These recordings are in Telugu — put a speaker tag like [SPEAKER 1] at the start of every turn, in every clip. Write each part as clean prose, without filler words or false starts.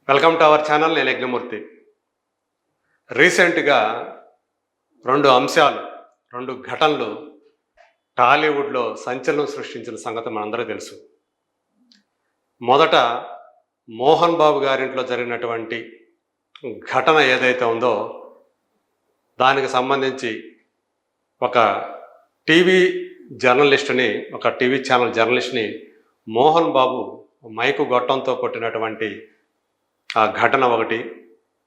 [SPEAKER 1] Welcome to our channel. నేను యజ్ఞమూర్తి. రీసెంట్గా రెండు ఘటనలు టాలీవుడ్లో సంచలనం సృష్టించిన సంగతి మనందరికీ తెలుసు. మొదట మోహన్ బాబు గారింట్లో జరిగినటువంటి ఘటన ఏదైతే ఉందో దానికి సంబంధించి ఒక TV channel జర్నలిస్ట్ని Mohan Babu mic గొట్టంతో కొట్టినటువంటి ఆ ఘటన ఒకటి.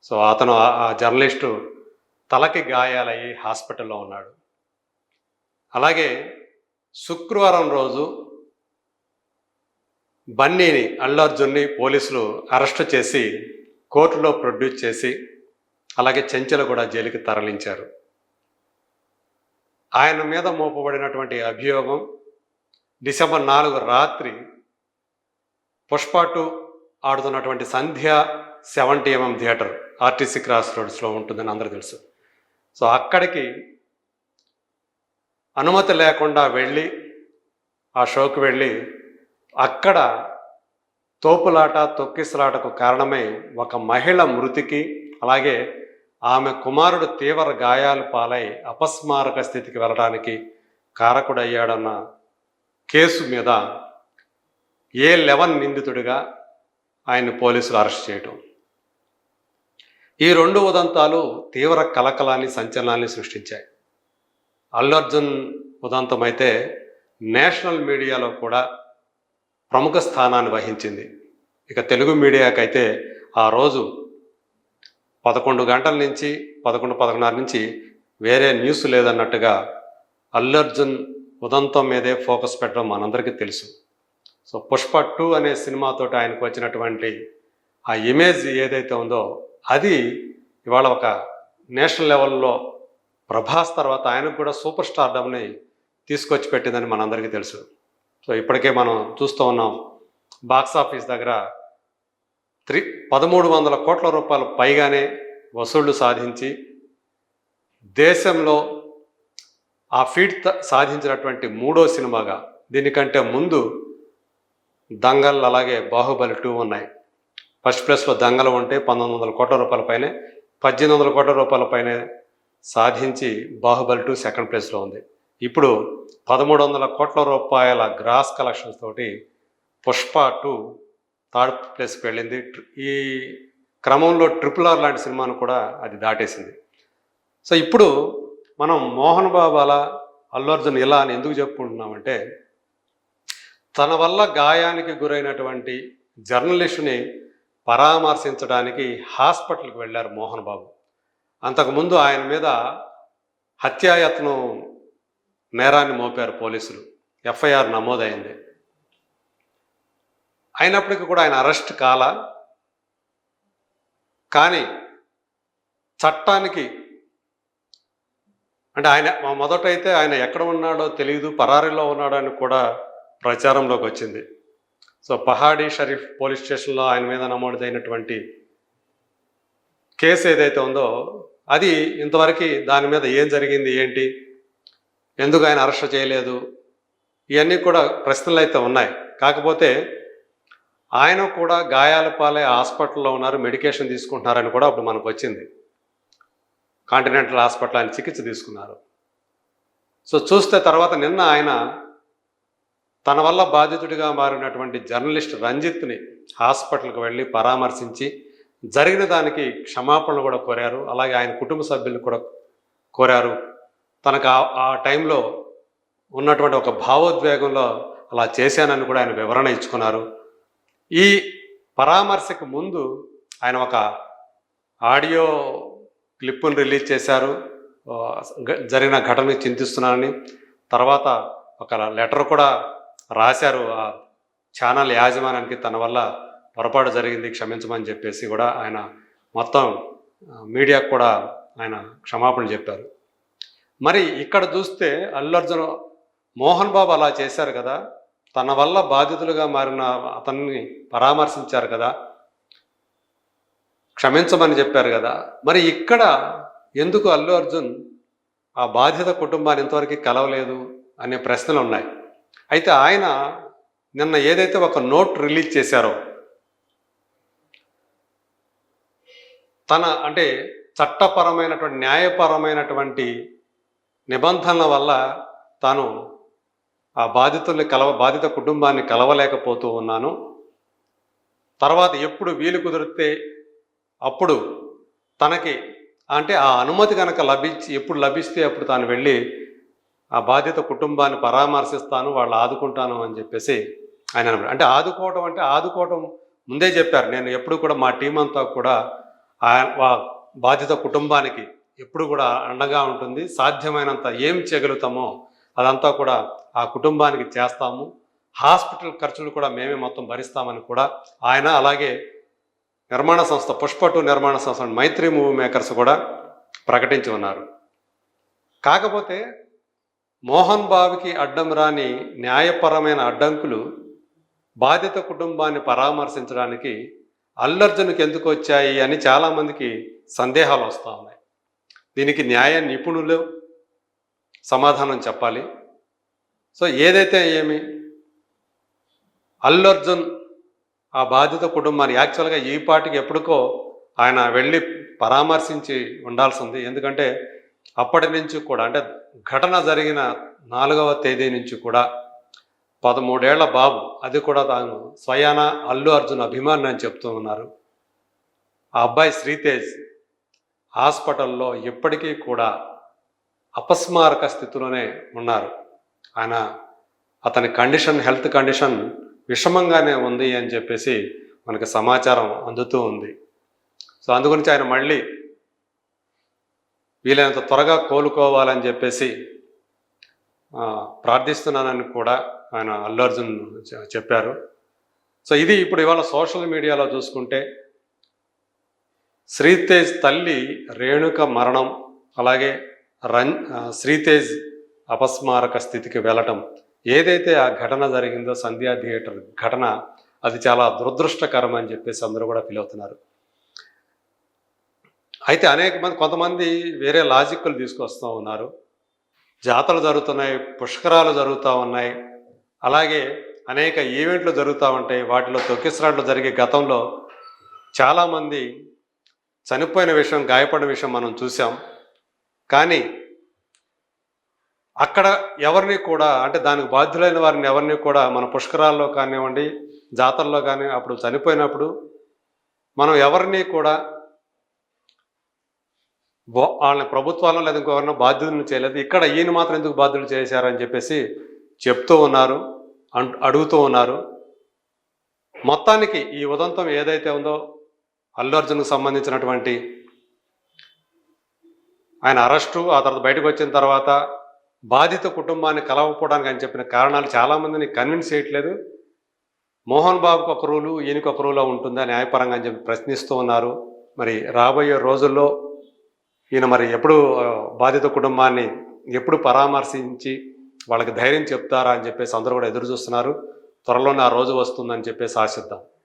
[SPEAKER 1] సో అతను ఆ జర్నలిస్టు తలకి గాయాలయ్యి హాస్పిటల్లో ఉన్నాడు. అలాగే శుక్రవారం రోజు బన్నీని, అల్లు అర్జున్ని పోలీసులు అరెస్ట్ చేసి కోర్టులో ప్రొడ్యూస్ చేసి అలాగే చెంచలగూడ జైలుకి తరలించారు. ఆయన మీద మోపబడినటువంటి అభియోగం డిసెంబర్ 4 రాత్రి పుష్ప 2 ఆడుతున్నటువంటి సంధ్య 70mm థియేటర్ ఆర్టీసీ క్రాస్ రోడ్స్లో ఉంటుందని అందరూ తెలుసు. సో అక్కడికి అనుమతి లేకుండా వెళ్ళి ఆ షోకి వెళ్ళి అక్కడ తోపులాట తొక్కిసలాటకు కారణమై ఒక మహిళ మృతికి అలాగే ఆమె కుమారుడు తీవ్ర గాయాలు పాలై అపస్మారక స్థితికి వెళ్ళడానికి కారకుడయ్యాడన్న కేసు మీద A11 నిందితుడిగా ఆయన్ని పోలీసులు అరెస్ట్ చేయటం. ఈ రెండు ఉదంతాలు తీవ్ర కలకలాన్ని సంచలనాన్ని సృష్టించాయి. అల్లు అర్జున్ ఉదంతం అయితే నేషనల్ మీడియాలో కూడా ప్రముఖ స్థానాన్ని వహించింది. ఇక తెలుగు మీడియాకైతే ఆ రోజు 11 గంటల నుంచి 11:30 నుంచి వేరే న్యూస్ లేదన్నట్టుగా అల్లు అర్జున్ ఉదంతం మీదే ఫోకస్ పెట్టడం మనందరికీ తెలుసు. సో పుష్ప 2 అనే సినిమాతోటి ఆయనకు వచ్చినటువంటి ఆ ఇమేజ్ ఏదైతే ఉందో అది ఇవాళ ఒక నేషనల్ లెవెల్లో ప్రభాస్ తర్వాత ఆయనకు కూడా సూపర్ స్టార్డమ్ని తీసుకొచ్చి పెట్టిందని మనందరికీ తెలుసు. సో ఇప్పటికే మనం చూస్తూ ఉన్నాం, బాక్సాఫీస్ దగ్గర 1300 కోట్ల రూపాయలు పైగానే వసూళ్లు సాధించి దేశంలో ఆ ఫీట్ సాధించినటువంటి 3వ సినిమాగా, దీనికంటే ముందు దంగల్ అలాగే బాహుబలి 2 ఉన్నాయి. ఫస్ట్ ప్లేస్లో దంగల్ ఉంటే 1900 కోట్ల రూపాయల పైనే, 1800 కోట్ల రూపాయల పైనే సాధించి బాహుబలి 2 సెకండ్ ప్లేస్లో ఉంది. ఇప్పుడు 1300 కోట్ల రూపాయల గ్రాస్ కలెక్షన్స్ తోటి పుష్ప 2 థర్డ్ ప్లేస్కి వెళ్ళింది. ఈ క్రమంలో RRR లాంటి సినిమాను కూడా అది దాటేసింది. సో ఇప్పుడు మనం మోహన్ బాబు అలా, అల్లు అర్జున్ ఇలా అని ఎందుకు చెప్పుకుంటున్నామంటే, తన వల్ల గాయానికి గురైనటువంటి జర్నలిస్టుని పరామర్శించడానికి హాస్పిటల్కి వెళ్ళారు మోహన్ బాబు. అంతకుముందు ఆయన మీద హత్యాయత్నం నేరాన్ని మోపారు పోలీసులు. FIR నమోదైంది. అయినప్పటికీ కూడా ఆయన అరెస్ట్ కాలా. కానీ చట్టానికి అంటే ఆయన మొదటైతే ఆయన ఎక్కడ ఉన్నాడో తెలియదు, పరారీలో ఉన్నాడో అని కూడా ప్రచారంలోకి వచ్చింది. సో పహాడీ షరీఫ్ పోలీస్ స్టేషన్లో ఆయన మీద నమోదైనటువంటి కేసు ఏదైతే ఉందో అది ఇంతవరకు దాని మీద ఏం జరిగింది, ఏంటి, ఎందుకు ఆయన అరెస్ట్ చేయలేదు, ఇవన్నీ కూడా ప్రశ్నలు అయితే ఉన్నాయి. కాకపోతే ఆయన కూడా గాయాల పాలే హాస్పిటల్లో ఉన్నారు, మెడికేషన్ తీసుకుంటున్నారని కూడా అప్పుడు మనకు వచ్చింది. కాంటినెంటల్ హాస్పిటల్ ఆయన చికిత్స తీసుకున్నారు. సో చూస్తే తర్వాత నిన్న ఆయన తన వల్ల బాధితుడిగా మారినటువంటి జర్నలిస్ట్ రంజిత్ని హాస్పిటల్కి వెళ్ళి పరామర్శించి జరిగిన దానికి క్షమాపణలు కూడా కోరారు. అలాగే ఆయన కుటుంబ సభ్యులు కూడా కోరారు. తనకు ఆ టైంలో ఉన్నటువంటి ఒక భావోద్వేగంలో అలా చేశానని కూడా ఆయన వివరణ ఇచ్చుకున్నారు. ఈ పరామర్శకు ముందు ఆయన ఒక ఆడియో క్లిప్పును రిలీజ్ చేశారు, జరిగిన ఘటనని చింతిస్తున్నానని. తర్వాత ఒక లెటర్ కూడా రాశారు ఆ ఛానల్ యాజమాన్యానికి, తన వల్ల పొరపాటు జరిగింది క్షమించమని చెప్పేసి కూడా ఆయన మొత్తం మీడియాకు కూడా ఆయన క్షమాపణ చెప్పారు. మరి ఇక్కడ చూస్తే అల్లు అర్జున్ మోహన్ బాబు అలా చేశారు కదా, తన వల్ల బాధితులుగా మారిన అతన్ని పరామర్శించారు కదా, క్షమించమని చెప్పారు కదా, మరి ఇక్కడ ఎందుకు అల్లు అర్జున్ ఆ బాధిత కుటుంబాన్ని ఇంతవరకు కలవలేదు అనే ప్రశ్నలు ఉన్నాయి. అయితే ఆయన నిన్న ఏదైతే ఒక నోట్ రిలీజ్ చేశారో అంటే చట్టపరమైనటువంటి న్యాయపరమైనటువంటి నిబంధనల వల్ల తాను ఆ బాధిత కుటుంబాన్ని కలవలేకపోతూ ఉన్నాను. తర్వాత ఎప్పుడు వీలు కుదిరితే అప్పుడు తనకి అంటే ఆ అనుమతి కనుక ఎప్పుడు లభిస్తే అప్పుడు తాను వెళ్ళి ఆ బాధిత కుటుంబాన్ని పరామర్శిస్తాను, వాళ్ళు ఆదుకుంటాను అని చెప్పేసి ఆయన అన్నాడు. అంటే ఆదుకోవటం ముందే చెప్పారు. నేను ఎప్పుడు కూడా మా టీం అంతా కూడా బాధిత కుటుంబానికి ఎప్పుడు కూడా అండగా ఉంటుంది. సాధ్యమైనంత ఏం చేయగలుగుతామో అదంతా కూడా ఆ కుటుంబానికి చేస్తాము. హాస్పిటల్ ఖర్చులు కూడా మేమే మొత్తం భరిస్తామని కూడా ఆయన, అలాగే నిర్మాణ సంస్థ పుష్ప 2 నిర్మాణ సంస్థ మైత్రి మూవీ మేకర్స్ కూడా ప్రకటించి ఉన్నారు. కాకపోతే మోహన్ బాబుకి అడ్డం రాని న్యాయపరమైన అడ్డంకులు బాధిత కుటుంబాన్ని పరామర్శించడానికి అల్లు అర్జున్కి ఎందుకు వచ్చాయి అని చాలామందికి సందేహాలు వస్తూ ఉన్నాయి. దీనికి న్యాయ నిపుణులు సమాధానం చెప్పాలి. సో ఏదైతే ఏమి, అల్లు అర్జున్ ఆ బాధిత కుటుంబాన్ని యాక్చువల్గా ఈ పాటికి ఎప్పటికో ఆయన వెళ్ళి పరామర్శించి ఉండాల్సింది. ఎందుకంటే అప్పటి నుంచి కూడా, అంటే ఘటన జరిగిన 4వ తేదీ నుంచి కూడా 13 ఏళ్ల బాబు, అది కూడా తాను స్వయాన అల్లు అర్జున్ అభిమాని అని చెప్తూ ఉన్నారు. ఆ అబ్బాయి శ్రీతేజ్ హాస్పిటల్లో ఇప్పటికీ కూడా అపస్మారక స్థితిలోనే ఉన్నారు. అతని హెల్త్ కండిషన్ విషమంగానే ఉంది అని చెప్పేసి మనకి సమాచారం అందుతూ ఉంది. సో అందుగురించి ఆయన మళ్ళీ వీలైనంత త్వరగా కోలుకోవాలని చెప్పేసి ప్రార్థిస్తున్నానని కూడా ఆయన అల్లు అర్జున్ చెప్పారు. సో ఇది ఇప్పుడు ఇవాళ సోషల్ మీడియాలో చూసుకుంటే శ్రీతేజ్ తల్లి రేణుక మరణం, అలాగే శ్రీతేజ్ అపస్మారక స్థితికి వెళ్ళటం, ఏదైతే ఆ ఘటన జరిగిందో సంధ్యా థియేటర్ ఘటన, అది చాలా దురదృష్టకరం అని చెప్పేసి అందరూ కూడా ఫీల్ అవుతున్నారు. అయితే కొంతమంది వేరే లాజిక్లు తీసుకొస్తూ ఉన్నారు. జాతరలు జరుగుతున్నాయి, పుష్కరాలు జరుగుతూ ఉన్నాయి, అలాగే అనేక ఈవెంట్లు జరుగుతూ ఉంటాయి. వాటిలో తొక్కిసలాట్లు జరిగే గతంలో చాలామంది చనిపోయిన విషయం, గాయపడిన విషయం మనం చూసాం. కానీ అక్కడ ఎవరిని కూడా, అంటే దానికి బాధ్యులైన వారిని ఎవరిని కూడా మన పుష్కరాల్లో కానివ్వండి, జాతరలో కానీ అప్పుడు చనిపోయినప్పుడు మనం ఎవరిని కూడా వాళ్ళని ప్రభుత్వాలను లేదా ఇంకెవరినో బాధ్యులను చేయలేదు. ఇక్కడ ఈయన మాత్రం ఎందుకు బాధ్యులు చేశారని చెప్పేసి చెప్తూ ఉన్నారు, అడుగుతూ ఉన్నారు. మొత్తానికి ఈ ఉదంతం ఏదైతే ఉందో, అల్లు అర్జున్కు సంబంధించినటువంటి ఆయన అరెస్టు, ఆ తర్వాత బయటకు వచ్చిన తర్వాత బాధిత కుటుంబాన్ని కలవకపోవడానికి ఆయన చెప్పిన కారణాలు చాలామందిని కన్విన్స్ చేయట్లేదు. మోహన్ బాబుకు ఒక రూలు, ఈయనకి ఒక రూలో ఉంటుందా న్యాయపరంగా అని చెప్పి ప్రశ్నిస్తూ ఉన్నారు. మరి రాబోయే రోజుల్లో ఈయన మరి ఎప్పుడు బాధిత కుటుంబాన్ని ఎప్పుడు పరామర్శించి వాళ్ళకి ధైర్యం చెప్తారా అని చెప్పేసి అందరూ కూడా ఎదురు చూస్తున్నారు. త్వరలోనే ఆ రోజు వస్తుందని చెప్పేసి ఆశిద్దాం.